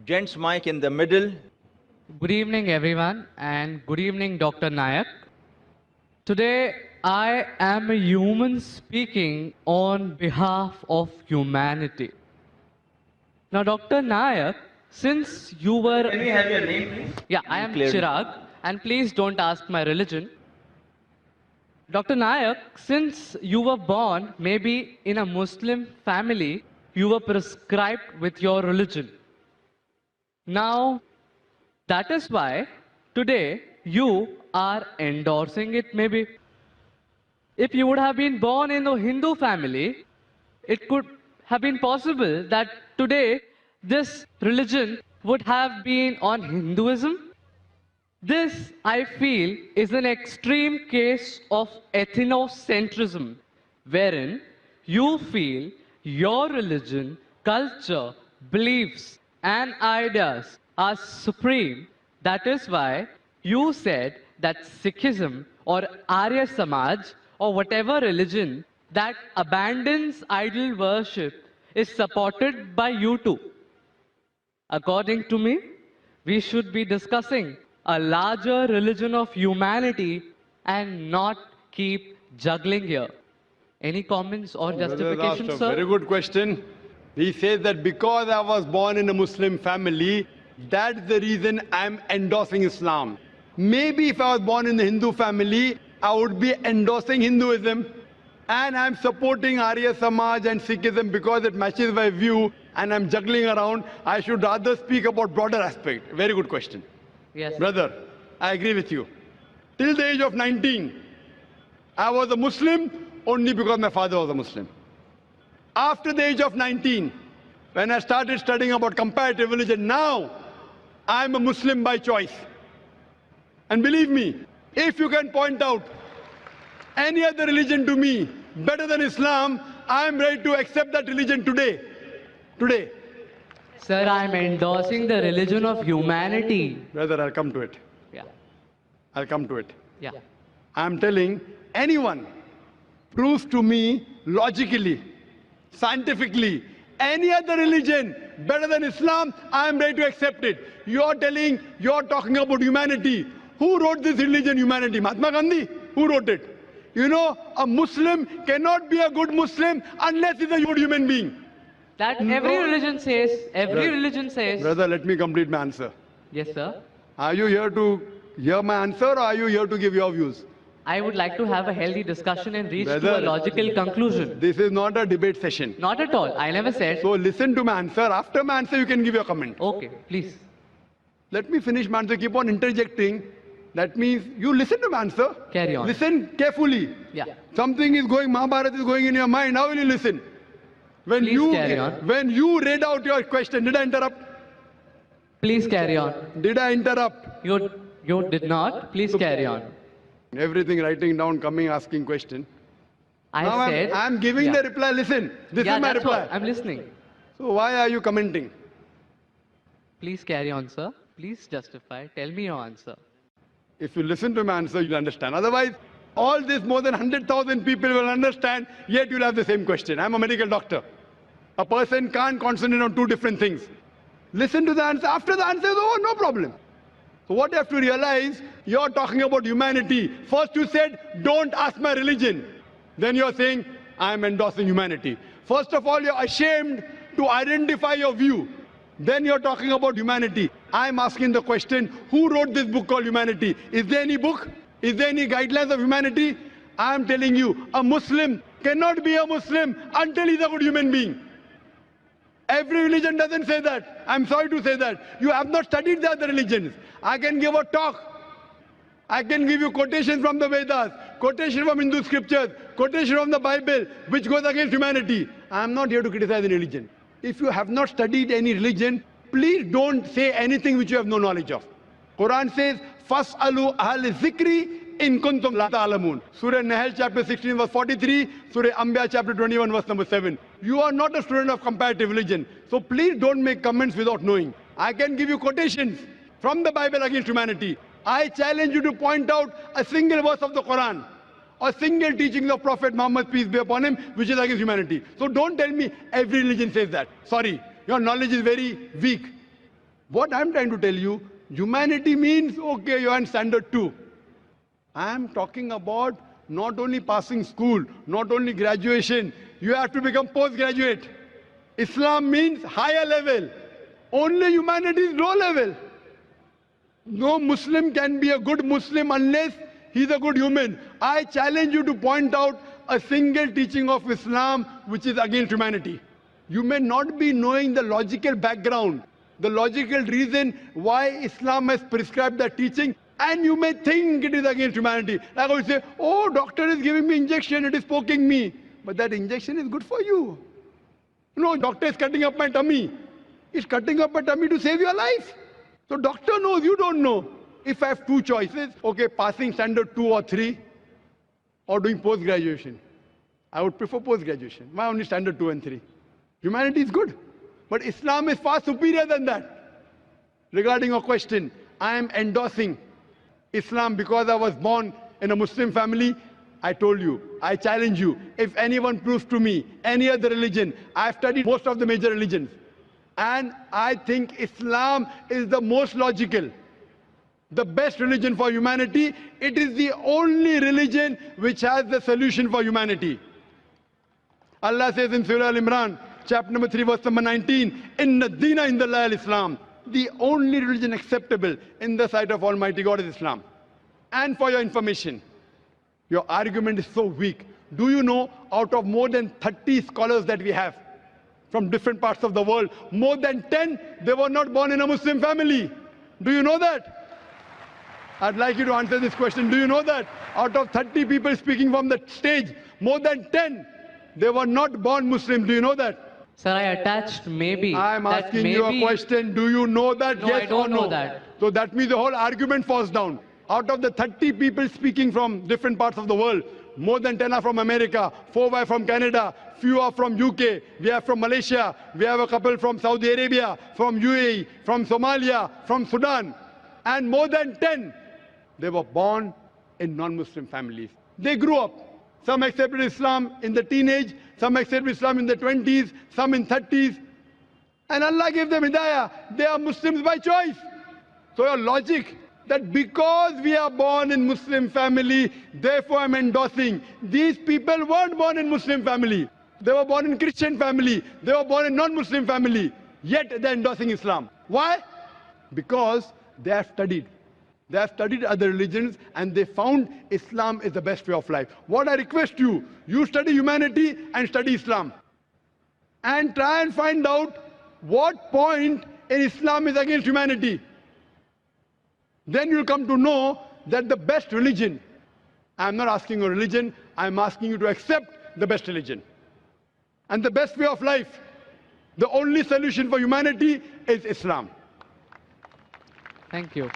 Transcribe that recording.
Gents mic in the middle. Good evening, everyone, and good evening, Dr. Nayak. Today, I am a human speaking on behalf of humanity. Now, Dr. Nayak, since you were. Can we have your name, please? Yeah, I am Clearly. Chirag, and please don't ask my religion. Dr. Nayak, since you were born maybe in a Muslim family, you were prescribed with your religion. Now, that is why today you are endorsing it maybe. If you would have been born in a Hindu family, it could have been possible that today this religion would have been on Hinduism. This, I feel, is an extreme case of ethnocentrism, wherein you feel your religion, culture, beliefs, and ideas are supreme. That is why you said that Sikhism or Arya Samaj or whatever religion that abandons idol worship is supported by you too. According to me, we should be discussing a larger religion of humanity and not keep juggling here. Any comments or Brother justification, asked a sir? very good question. He says that because I was born in a Muslim family, that's the reason I'm endorsing Islam. Maybe if I was born in a Hindu family, I would be endorsing Hinduism. And I'm supporting Arya Samaj and Sikhism because it matches my view and I'm juggling around. I should rather speak about broader aspect. Very good question. Yes. Brother, I agree with you. Till the age of 19, I was a Muslim only because my father was a Muslim. After the age of 19, when I started studying about comparative religion, now I'm a Muslim by choice. And believe me, if you can point out any other religion to me better than Islam, I'm ready to accept that religion today. Today. Sir, I'm endorsing the religion of humanity. Brother, I'll come to it. Yeah. I'll come to it. Yeah. I'm telling anyone proves to me logically, scientifically, any other religion better than Islam, I'm ready to accept it. You're talking about humanity. Who wrote this religion, humanity? Mahatma Gandhi? Who wrote it? You know, a Muslim cannot be a good Muslim unless he's a good human being. That every religion says, religion says. Brother, let me complete my answer. Yes, sir. Are you here to hear my answer or are you here to give your views? I would like to have a healthy discussion and reach to Brother, a logical conclusion. This is not a debate session. Not at all. I never said. So listen to my answer. After my answer, you can give your comment. Okay, please. Let me finish my answer. Keep on interjecting. That means you listen to my answer. Carry on. Listen carefully. Yeah. Something is going, Mahabharata is going in your mind. How will you listen? Please carry on. When you read out your question, did I interrupt? Please carry on. Did I interrupt? You did not. Please carry on. Everything writing down, coming, asking question. Now said. I'm giving yeah. the reply. Listen, this Yeah, is my that's reply. what I'm listening. So why are you commenting? Please carry on, sir. Please justify. Tell me your answer. If you listen to my answer, you'll understand. Otherwise, all this more than 100,000 people will understand, yet you'll have the same question. I'm a medical doctor. A person can't concentrate on two different things. Listen to the answer. After the answer is over, no problem. So what you have to realize, you're talking about humanity. First you said, don't ask my religion. Then you're saying, I'm endorsing humanity. First of all, you're ashamed to identify your view. Then you're talking about humanity. I'm asking the question, who wrote this book called Humanity? Is there any book? Is there any guidelines of humanity? I'm telling you, a Muslim cannot be a Muslim until he's a good human being. Every religion doesn't say that. I'm sorry to say that. You have not studied the other religions. I can give a talk. I can give you quotations from the Vedas, quotation from Hindu scriptures, quotation from the Bible, which goes against humanity. I'm not here to criticize any religion. If you have not studied any religion, please don't say anything which you have no knowledge of. Quran says, "Fas'alu ahl zikri in kuntum la ta'lamun." Surah Nahl chapter 16 verse 43, Surah Anbiya chapter 21 verse number 7. You are not a student of comparative religion, so please don't make comments without knowing. I can give you quotations from the Bible against humanity. I challenge you to point out a single verse of the Quran, a single teaching of Prophet Muhammad, peace be upon him, which is against humanity. So don't tell me every religion says that. Sorry, your knowledge is very weak. What I'm trying to tell you, humanity means, okay, you're in standard 2. I'm talking about not only passing school, not only graduation, you have to become postgraduate. Islam means higher level. Only humanity is low level. No Muslim can be a good Muslim unless he's a good human. I challenge you to point out a single teaching of Islam which is against humanity. You may not be knowing the logical background, the logical reason why Islam has prescribed that teaching, and you may think it is against humanity. Like I would say, oh, doctor is giving me injection, it is poking me. But that injection is good for you. No, doctor is cutting up my tummy. He's cutting up my tummy to save your life. So doctor knows, you don't know. If I have two choices, okay, passing standard 2 or 3 or doing post-graduation, I would prefer post-graduation. Why only standard 2 and 3? Humanity is good. But Islam is far superior than that. Regarding your question, I am endorsing Islam because I was born in a Muslim family. I told you, I challenge you, if anyone proves to me any other religion, I've studied most of the major religions, and I think Islam is the most logical, the best religion for humanity. It is the only religion which has the solution for humanity. Allah says in Surah Al-Imran, chapter number 3, verse number 19, Inna Dina Indallahi al-Islam. The only religion acceptable in the sight of Almighty God is Islam. And for your information, your argument is so weak. Do you know, out of more than 30 scholars that we have from different parts of the world, more than 10, they were not born in a Muslim family. Do you know that? I'd like you to answer this question. Do you know that? Out of 30 people speaking from the stage, more than 10, they were not born Muslim. Do you know that? Sir, I attached maybe. I'm asking you a question. Do you know that? No, yes I don't or no? know that. So that means the whole argument falls down. Out of the 30 people speaking from different parts of the world, more than 10 are from America, 4 are from Canada, few are from UK, we are from Malaysia, we have a couple from Saudi Arabia, from UAE, from Somalia, from Sudan, and more than 10, they were born in non-Muslim families. They grew up. Some accepted Islam in the teenage, some accepted Islam in the 20s, some in 30s. And Allah gave them hidayah. They are Muslims by choice. So your logic that because we are born in Muslim family, therefore I'm endorsing. These people weren't born in Muslim family. They were born in Christian family. They were born in non-Muslim family. Yet they're endorsing Islam. Why? Because they have studied. They have studied other religions and they found Islam is the best way of life. What I request you, you study humanity and study Islam. And try and find out what point in Islam is against humanity. Then you'll come to know that the best religion, I'm not asking you a religion, I'm asking you to accept the best religion. And the best way of life, the only solution for humanity is Islam. Thank you.